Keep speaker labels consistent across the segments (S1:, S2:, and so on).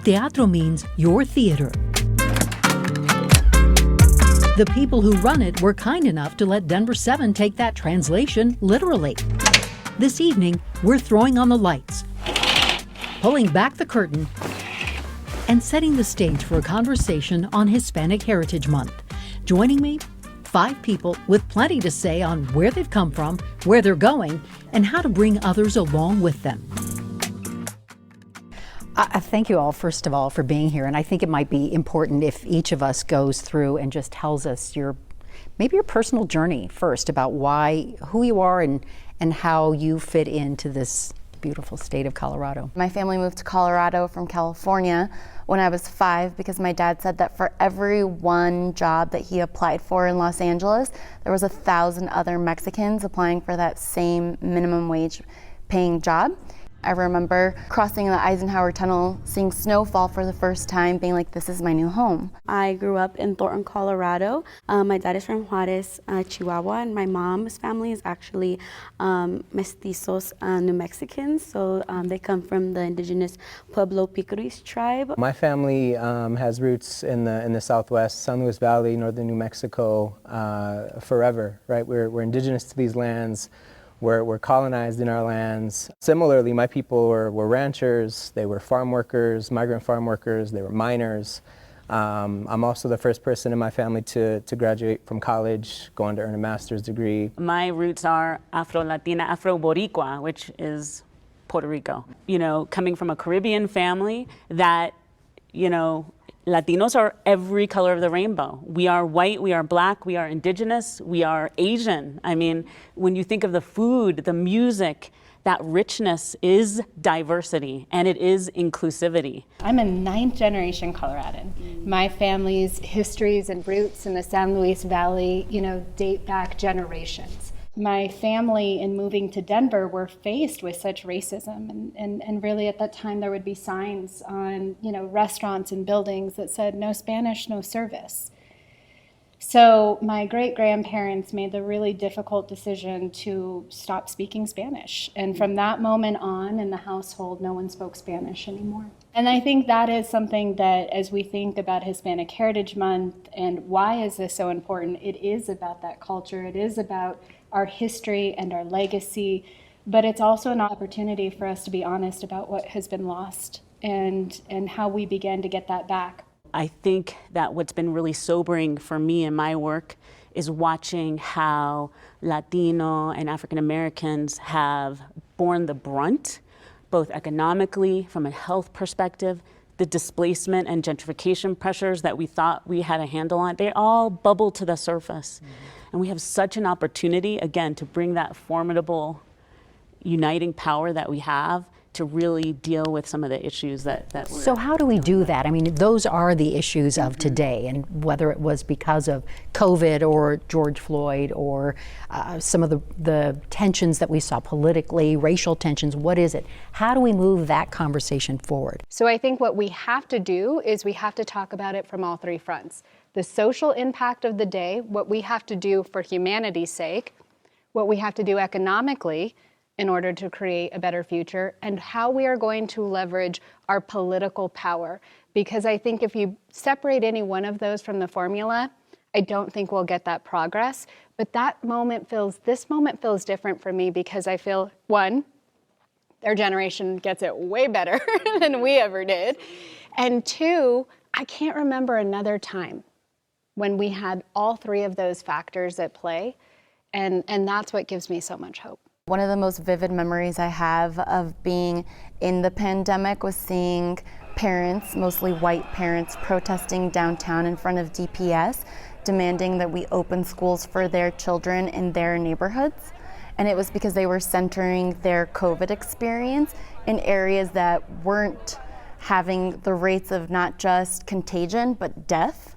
S1: teatro means your theater. The people who run it were kind enough to let Denver 7 take that translation literally. This evening, we're throwing on the lights, pulling back the curtain, and setting the stage for a conversation on Hispanic Heritage Month. Joining me, 5 people with plenty to say on where they've come from, where they're going, and how to bring others along with them. I thank you all, first of all, for being here, and I think it might be important if each of us goes through and just tells us maybe your personal journey first about who you are and how you fit into this beautiful state of Colorado.
S2: My family moved to Colorado from California when I was 5 because my dad said that for every one job that he applied for in Los Angeles, there was 1,000 other Mexicans applying for that same minimum wage paying job. I remember crossing the Eisenhower Tunnel, seeing snowfall for the first time, being like, this is my new home.
S3: I grew up in Thornton, Colorado. My dad is from Juarez, Chihuahua, and my mom's family is actually mestizos, New Mexicans. So they come from the indigenous Pueblo Picuris tribe.
S4: My family has roots in the Southwest, San Luis Valley, northern New Mexico, forever, right? We're indigenous to these lands. We're colonized in our lands. Similarly, my people were ranchers, they were farm workers, migrant farm workers, they were miners. I'm also the first person in my family to graduate from college, go on to earn a master's degree.
S5: My roots are Afro-Latina, Afro-Boricua, which is Puerto Rico. You know, coming from a Caribbean family that, you know, Latinos are every color of the rainbow. We are white, we are black, we are indigenous, we are Asian. I mean, when you think of the food, the music, that richness is diversity and it is inclusivity.
S6: I'm a 9th generation Coloradan. My family's histories and roots in the San Luis Valley, date back generations. My family, in moving to Denver, were faced with such racism, and really at that time there would be signs on restaurants and buildings that said no Spanish, no service. So my great-grandparents made the really difficult decision to stop speaking Spanish, and from that moment on in the household no one spoke Spanish anymore. And I think that is something that, as we think about Hispanic Heritage Month and why is this so important, it is about that culture, it is about our history and our legacy, but it's also an opportunity for us to be honest about what has been lost and how we begin to get that back.
S5: I think that what's been really sobering for me in my work is watching how Latino and African Americans have borne the brunt, both economically, from a health perspective, the displacement and gentrification pressures that we thought we had a handle on, they all bubble to the surface. And we have such an opportunity, again, to bring that formidable uniting power that we have to really deal with some of the issues that we're...
S1: So how do we do that? I mean, those are the issues of today, and whether it was because of COVID or George Floyd or some of the tensions that we saw politically, racial tensions, what is it? How do we move that conversation forward?
S6: So I think what we have to do is we have to talk about it from all 3 fronts. The social impact of the day, what we have to do for humanity's sake, what we have to do economically in order to create a better future, and how we are going to leverage our political power. Because I think if you separate any one of those from the formula, I don't think we'll get that progress. But this moment feels different for me because I feel, 1, their generation gets it way better than we ever did. And 2, I can't remember another time when we had all 3 of those factors at play. And that's what gives me so much hope.
S2: One of the most vivid memories I have of being in the pandemic was seeing parents, mostly white parents, protesting downtown in front of DPS, demanding that we open schools for their children in their neighborhoods. And it was because they were centering their COVID experience in areas that weren't having the rates of not just contagion, but death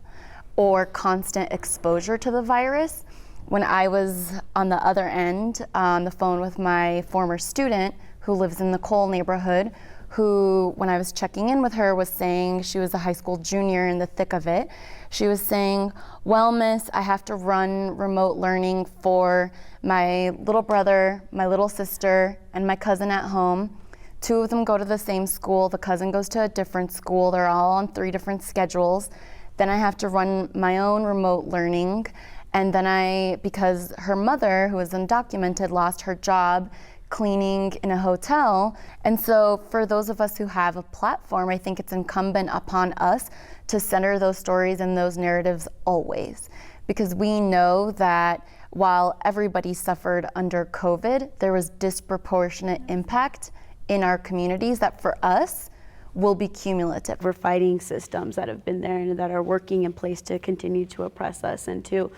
S2: or constant exposure to the virus. When I was on the other end, on the phone with my former student who lives in the Cole neighborhood, who, when I was checking in with her, was saying she was a high school junior in the thick of it. She was saying, well, miss, I have to run remote learning for my little brother, my little sister, and my cousin at home. 2 of them go to the same school, the cousin goes to a different school, they're all on 3 different schedules. Then I have to run my own remote learning. And then because her mother, who is undocumented, lost her job cleaning in a hotel. And so for those of us who have a platform, I think it's incumbent upon us to center those stories and those narratives always. Because we know that while everybody suffered under COVID, there was disproportionate impact in our communities that for us will be cumulative.
S3: We're fighting systems that have been there and that are working in place to continue to oppress us and to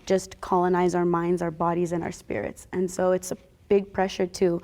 S3: just colonize our minds, our bodies, and our spirits. And so it's a big pressure to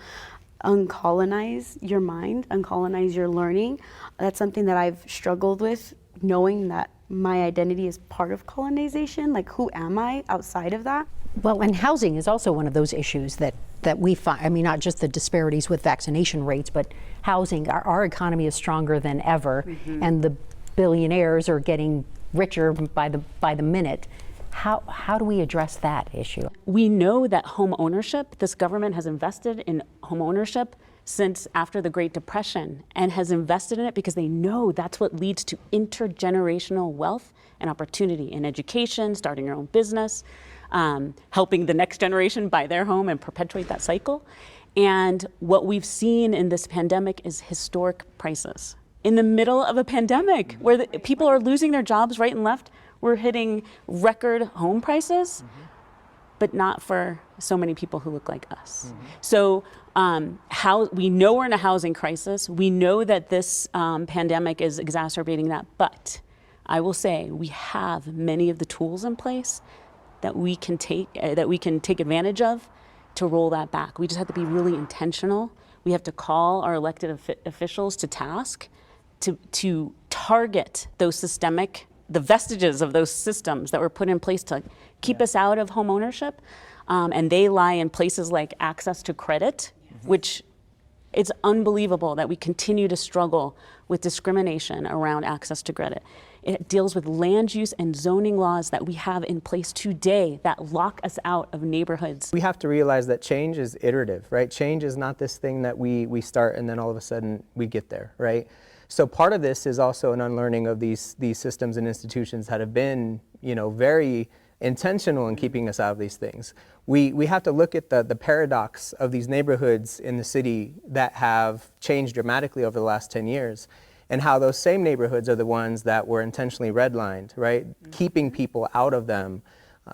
S3: uncolonize your mind, uncolonize your learning. That's something that I've struggled with, knowing that my identity is part of colonization. Like, who am I outside of that?
S1: Well, and housing is also one of those issues that we find. I mean, not just the disparities with vaccination rates, but housing. Our economy is stronger than ever, and the billionaires are getting richer by the minute. How do we address that issue?
S5: We know that home ownership, this government has invested in home ownership since after the Great Depression, and has invested in it because they know that's what leads to intergenerational wealth and opportunity in education, starting your own business, helping the next generation buy their home and perpetuate that cycle. And what we've seen in this pandemic is historic prices. In the middle of a pandemic where people are losing their jobs right and left, we're hitting record home prices, but not for so many people who look like us. So we know we're in a housing crisis. We know that this pandemic is exacerbating that, but I will say we have many of the tools in place that we can take advantage of to roll that back. We just have to be really intentional. We have to call our elected officials to task to target those the vestiges of those systems that were put in place to keep us out of home ownership. And they lie in places like access to credit, which it's unbelievable that we continue to struggle with discrimination around access to credit. It deals with land use and zoning laws that we have in place today that lock us out of neighborhoods.
S4: We have to realize that change is iterative, right? Change is not this thing that we start and then all of a sudden we get there, right? So part of this is also an unlearning of these systems and institutions that have been, very intentional in keeping us out of these things. We have to look at the paradox of these neighborhoods in the city that have changed dramatically over the last 10 years, and how those same neighborhoods are the ones that were intentionally redlined, right? Keeping people out of them.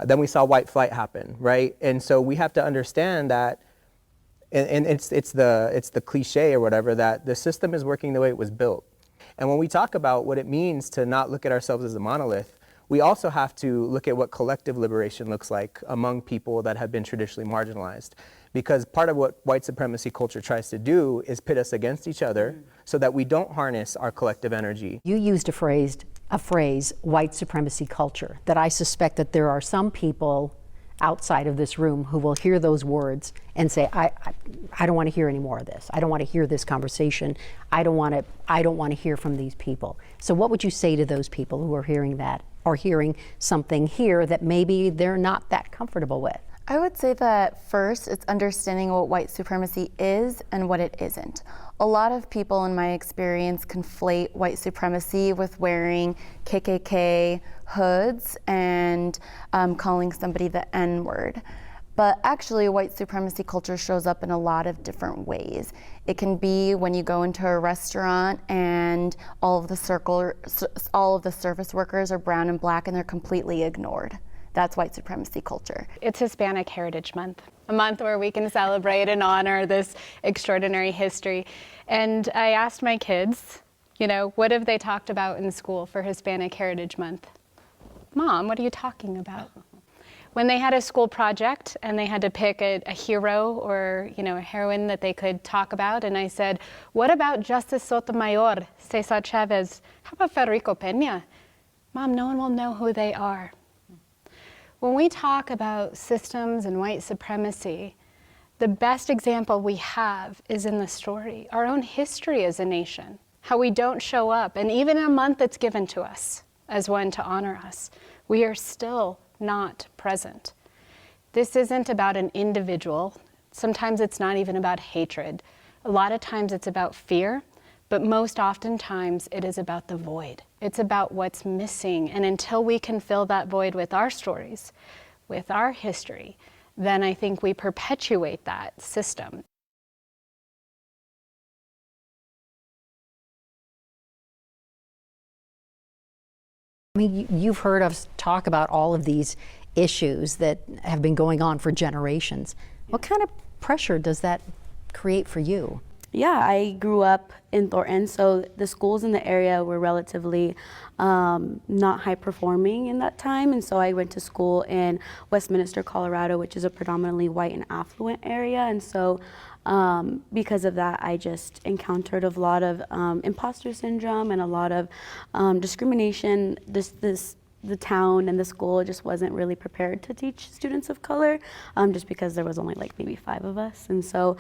S4: Then we saw white flight happen, right? And so we have to understand that, and it's the cliche or whatever, that the system is working the way it was built. And when we talk about what it means to not look at ourselves as a monolith, we also have to look at what collective liberation looks like among people that have been traditionally marginalized. Because part of what white supremacy culture tries to do is pit us against each other so that we don't harness our collective energy.
S1: You used a phrase, white supremacy culture, that I suspect that there are some people outside of this room who will hear those words and say, I don't want to hear any more of this. I don't want to hear this conversation. I don't want to hear from these people. So what would you say to those people who are hearing that, or hearing something here that maybe they're not that comfortable with?
S2: I would say that first, it's understanding what white supremacy is and what it isn't. A lot of people, in my experience, conflate white supremacy with wearing KKK hoods and calling somebody the N-word. But actually, white supremacy culture shows up in a lot of different ways. It can be when you go into a restaurant and all of the service workers are brown and black and they're completely ignored. That's white supremacy culture.
S6: It's Hispanic Heritage Month, a month where we can celebrate and honor this extraordinary history. And I asked my kids, what have they talked about in school for Hispanic Heritage Month? Mom, what are you talking about? When they had a school project and they had to pick a hero or a heroine that they could talk about, and I said, what about Justice Sotomayor, Cesar Chavez? How about Federico Peña? Mom, no one will know who they are. When we talk about systems and white supremacy, the best example we have is in the story, our own history as a nation, how we don't show up, and even in a month that's given to us as one to honor us, we are still not present. This isn't about an individual. Sometimes it's not even about hatred. A lot of times it's about fear, but most oftentimes it is about the void. It's about what's missing. And until we can fill that void with our stories, with our history, then I think we perpetuate that system.
S1: I mean, you've heard us talk about all of these issues that have been going on for generations. What kind of pressure does that create for you?
S3: Yeah, I grew up in Thornton, so the schools in the area were relatively not high performing in that time, and so I went to school in Westminster, Colorado, which is a predominantly white and affluent area, and so because of that, I just encountered a lot of imposter syndrome and a lot of discrimination. The town and the school just wasn't really prepared to teach students of color, just because there was only like maybe 5 of us. And so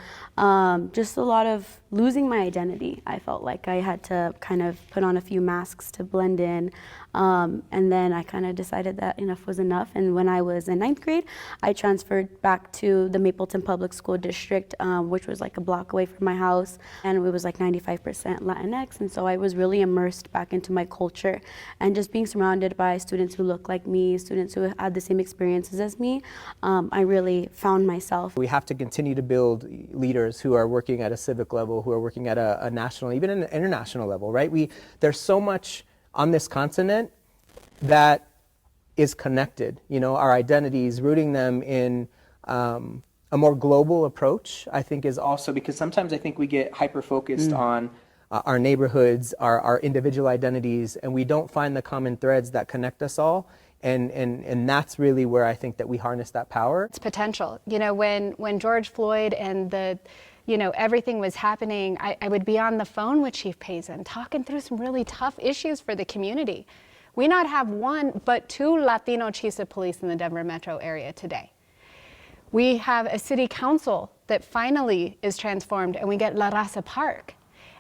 S3: just a lot of losing my identity. I felt like I had to kind of put on a few masks to blend in. And then I kind of decided that enough was enough. And when I was in 9th grade, I transferred back to the Mapleton Public School District, which was like a block away from my house. And it was like 95% Latinx. And so I was really immersed back into my culture and just being surrounded by students who look like me, students who had the same experiences as me. I really found myself.
S4: We have to continue to build leaders who are working at a civic level, who are working at a national, even an international level, right? There's so much on this continent that is connected, you know, our identities, rooting them in a more global approach, I think is also, because sometimes I think we get hyper-focused on our neighborhoods, our individual identities, and we don't find the common threads that connect us all. And that's really where I think that we harness that power.
S6: It's potential. You know, when George Floyd and everything was happening, I would be on the phone with Chief Payson talking through some really tough issues for the community. We not have 1, but 2 Latino chiefs of police in the Denver metro area today. We have a city council that finally is transformed, and we get La Raza Park.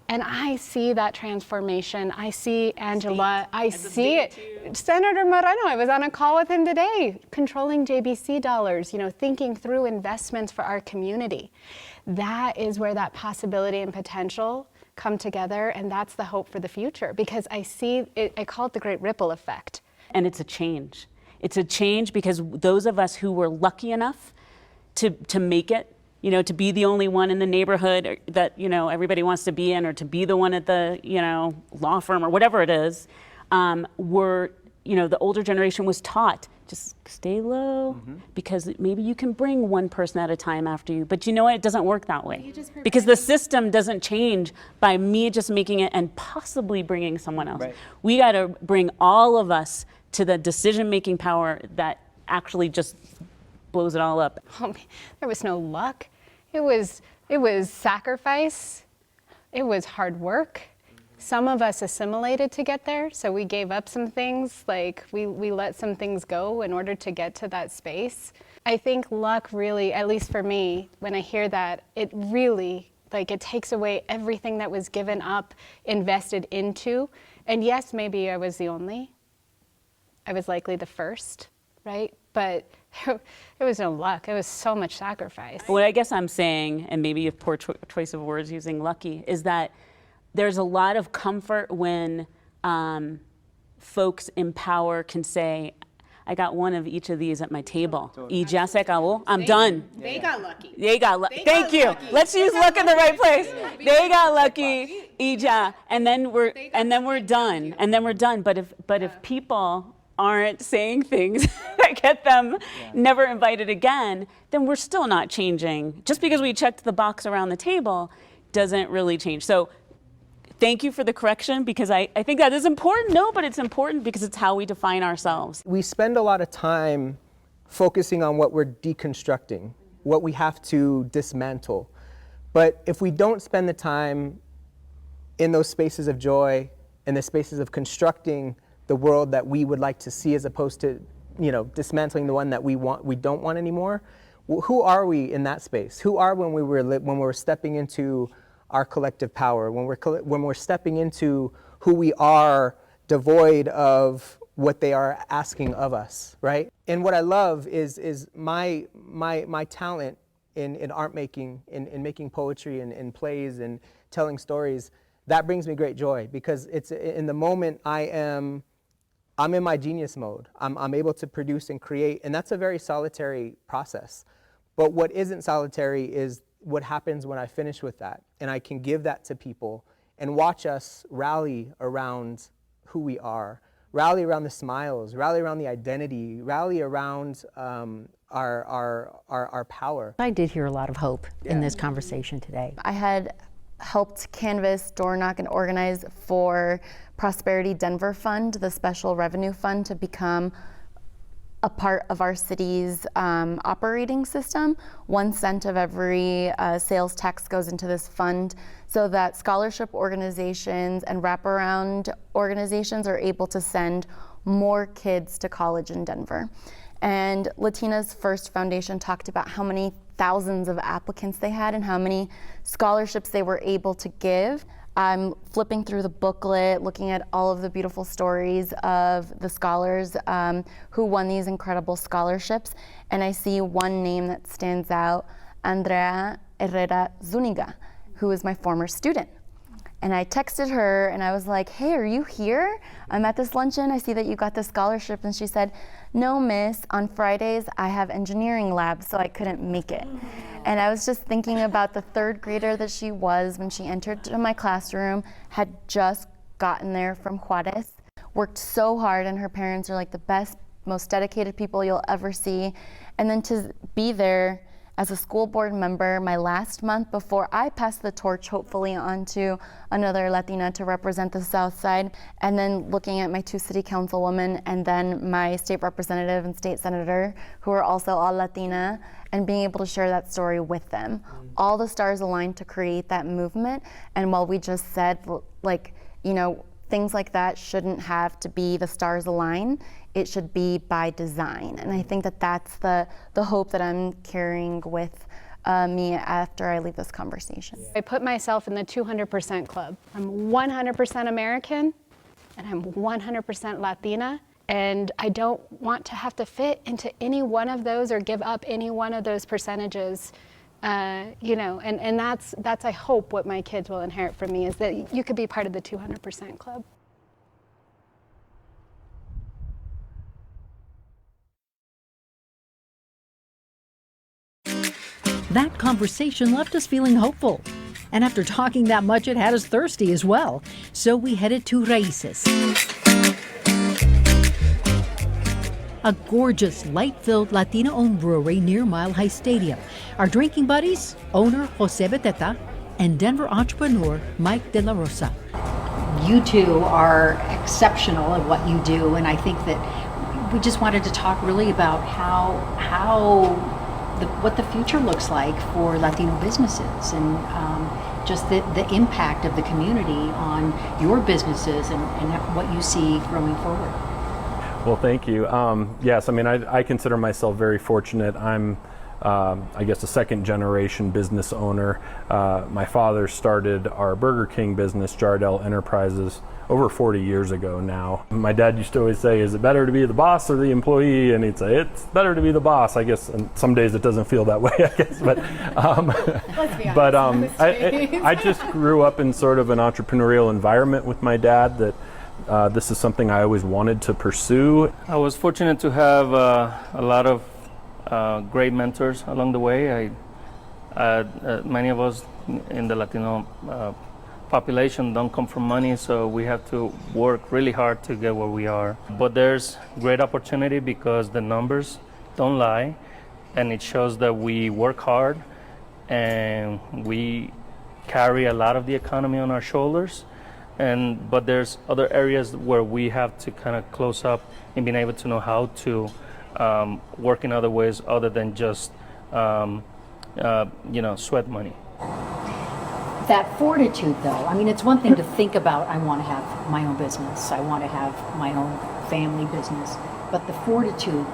S6: And I see that transformation. I see Angela. I see it. Senator Moreno, I was on a call with him today, controlling JBC dollars, thinking through investments for our community. That is where that possibility and potential come together, and that's the hope for the future, because I see it, I call it the great ripple effect.
S5: And it's a change. It's a change because those of us who were lucky enough to make it, to be the only one in the neighborhood that, everybody wants to be in, or to be the one at the, law firm or whatever it is, the older generation was taught, just stay low, because maybe you can bring one person at a time after you. But you know what? It doesn't work that way. Because the system doesn't change by me just making it and possibly bringing someone else. Right. We got to bring all of us to the decision-making power that actually just blows it all up.
S6: Oh, there was no luck. It was sacrifice. It was hard work. Some of us assimilated to get there, so we gave up some things, like we let some things go in order to get to that space. I think luck really, at least for me, when I hear that, it really, it takes away everything that was given up, invested into. And yes, maybe I was the only. I was likely the first, right? But there was no luck. It was so much sacrifice.
S5: What I guess I'm saying, and maybe a poor choice of words using lucky, is that there's a lot of comfort when folks in power can say, I got one of each of these at my table. Y ya se acabó. I'm done.
S6: They got lucky.
S5: They got lucky. Thank you. Let's use luck in the right place. They got lucky. Y ya. And then we're done. And then we're done. But if people aren't saying things that get them never invited again, then we're still not changing. Just because we checked the box around the table doesn't really change. So thank you for the correction, because I think that is important. No, but it's important because it's how we define ourselves.
S4: We spend a lot of time focusing on what we're deconstructing, what we have to dismantle. But if we don't spend the time in those spaces of joy, in the spaces of constructing the world that we would like to see, as opposed to, dismantling the one that we don't want anymore, who are we in that space? Who are when we're stepping into our collective power, when we're stepping into who we are, devoid of what they are asking of us, right? And what I love is my talent in art making, in making poetry and in plays and telling stories, that brings me great joy, because it's in the moment I'm in my genius mode. I'm able to produce and create, and that's a very solitary process. But what isn't solitary is what happens when I finish with that, and I can give that to people and watch us rally around who we are, rally around the smiles, rally around the identity, rally around our power.
S1: I did hear a lot of hope in this conversation today.
S2: I had helped canvass, door knock, and organize for Prosperity Denver Fund, the special revenue fund, to become a part of our city's operating system. 1 cent of every sales tax goes into this fund so that scholarship organizations and wraparound organizations are able to send more kids to college in Denver. And Latina's First Foundation talked about how many thousands of applicants they had and how many scholarships they were able to give. I'm flipping through the booklet, looking at all of the beautiful stories of the scholars who won these incredible scholarships, and I see one name that stands out, Andrea Herrera Zuniga, who is my former student. And I texted her and I was like, hey, are you here? I'm at this luncheon, I see that you got this scholarship. And she said, no, miss, on Fridays I have engineering labs, so I couldn't make it. And I was just thinking about the 3rd grader that she was when she entered my classroom, had just gotten there from Juarez, worked so hard, and her parents are like the best, most dedicated people you'll ever see. And then to be there as a school board member my last month before I pass the torch, hopefully, onto another Latina to represent the South Side, and then looking at my 2 city councilwomen and then my state representative and state senator, who are also all Latina, and being able to share that story with them. All the stars aligned to create that movement, and while we just said, like, you know, things like that shouldn't have to be the stars align, it should be by design. And I think that that's the hope that I'm carrying with me after I leave this conversation.
S6: I put myself in the 200% club. I'm 100% American, and I'm 100% Latina, and I don't want to have to fit into any one of those or give up any one of those percentages. You know, and that's I hope what my kids will inherit from me, is that you could be part of the 200% club.
S1: That conversation left us feeling hopeful. And after talking that much, it had us thirsty as well. So we headed to Raíces, a gorgeous, light-filled Latino-owned brewery near Mile High Stadium. Our drinking buddies, owner Jose Beteta and Denver entrepreneur Mike De La Rosa. You two are exceptional at what you do, and I think that we just wanted to talk really about what the future looks like for Latino businesses, and just the impact of the community on your businesses and what you see growing forward.
S7: Well, thank you. Yes, I mean, I consider myself very fortunate. I'm, I guess, a 2nd-generation business owner. My father started our Burger King business, Jardel Enterprises, over 40 years ago now. My dad used to always say, is it better to be the boss or the employee? And he'd say, it's better to be the boss, I guess. And some days it doesn't feel that way, I guess. But,
S6: Let's be honest.
S7: but I just grew up in sort of an entrepreneurial environment with my dad that this is something I always wanted to pursue.
S8: I was fortunate to have a lot of great mentors along the way. Many of us in the Latino population don't come from money, so we have to work really hard to get where we are. But there's great opportunity because the numbers don't lie, and it shows that we work hard and we carry a lot of the economy on our shoulders. But there's other areas where we have to kind of close up and being able to know how to work in other ways other than just sweat money.
S1: That fortitude, though, I mean, it's one thing to think about, I want to have my own business, I want to have my own family business, but the fortitude,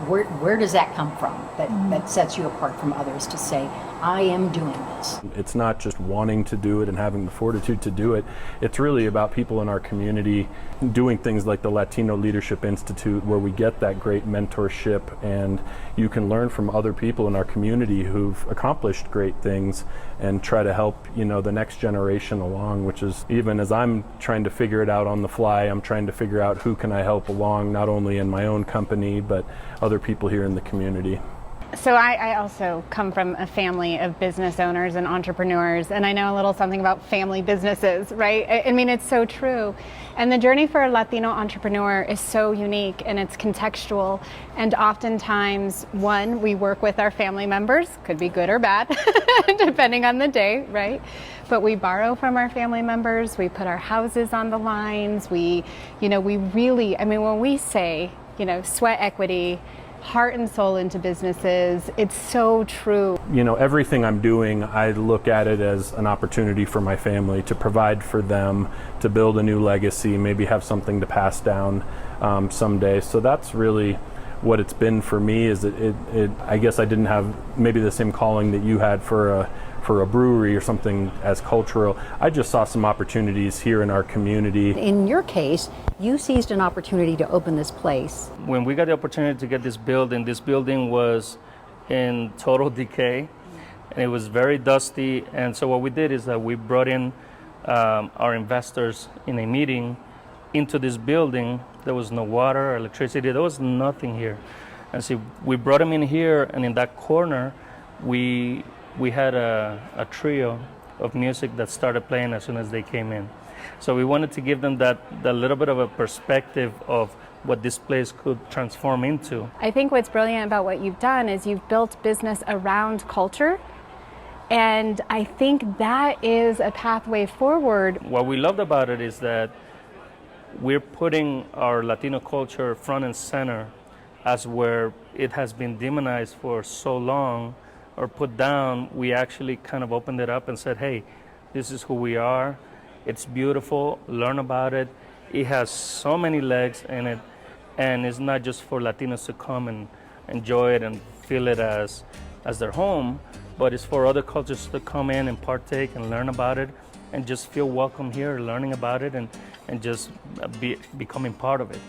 S1: where does that come from that sets you apart from others to say, I am doing this.
S7: It's not just wanting to do it and having the fortitude to do it. It's really about people in our community doing things like the Latino Leadership Institute, where we get that great mentorship and you can learn from other people in our community who've accomplished great things and try to help, the next generation along, which is, even as I'm trying to figure it out on the fly, I'm trying to figure out who can I help along, not only in my own company, but other people here in the community.
S6: So I also come from a family of business owners and entrepreneurs, and I know a little something about family businesses, right? I mean, it's so true. And the journey for a Latino entrepreneur is so unique, and it's contextual. And oftentimes, one, we work with our family members, could be good or bad, depending on the day, right? But we borrow from our family members, we put our houses on the lines, we really, when we say, sweat equity, heart and soul into businesses, it's so true.
S7: Everything I'm doing, I look at it as an opportunity for my family to provide for them, to build a new legacy, maybe have something to pass down someday. So that's really what it's been for me. Is I guess I didn't have maybe the same calling that you had for a brewery or something as cultural. I just saw some opportunities here in our community.
S1: In your case, you seized an opportunity to open this place.
S8: When we got the opportunity to get this building was in total decay, and it was very dusty. And so what we did is that we brought in our investors in a meeting into this building. There was no water, electricity, there was nothing here. And so we brought them in here, and in that corner, we had a trio of music that started playing as soon as they came in. So we wanted to give them that little bit of a perspective of what this place could transform into.
S6: I think what's brilliant about what you've done is you've built business around culture, and I think that is a pathway forward.
S8: What we loved about it is that we're putting our Latino culture front and center, as where it has been demonized for so long or put down. We actually kind of opened it up and said, hey, this is who we are. It's beautiful, learn about it. It has so many legs in it, and it's not just for Latinos to come and enjoy it and feel it as their home, but it's for other cultures to come in and partake and learn about it and just feel welcome here, learning about it and just becoming part of it.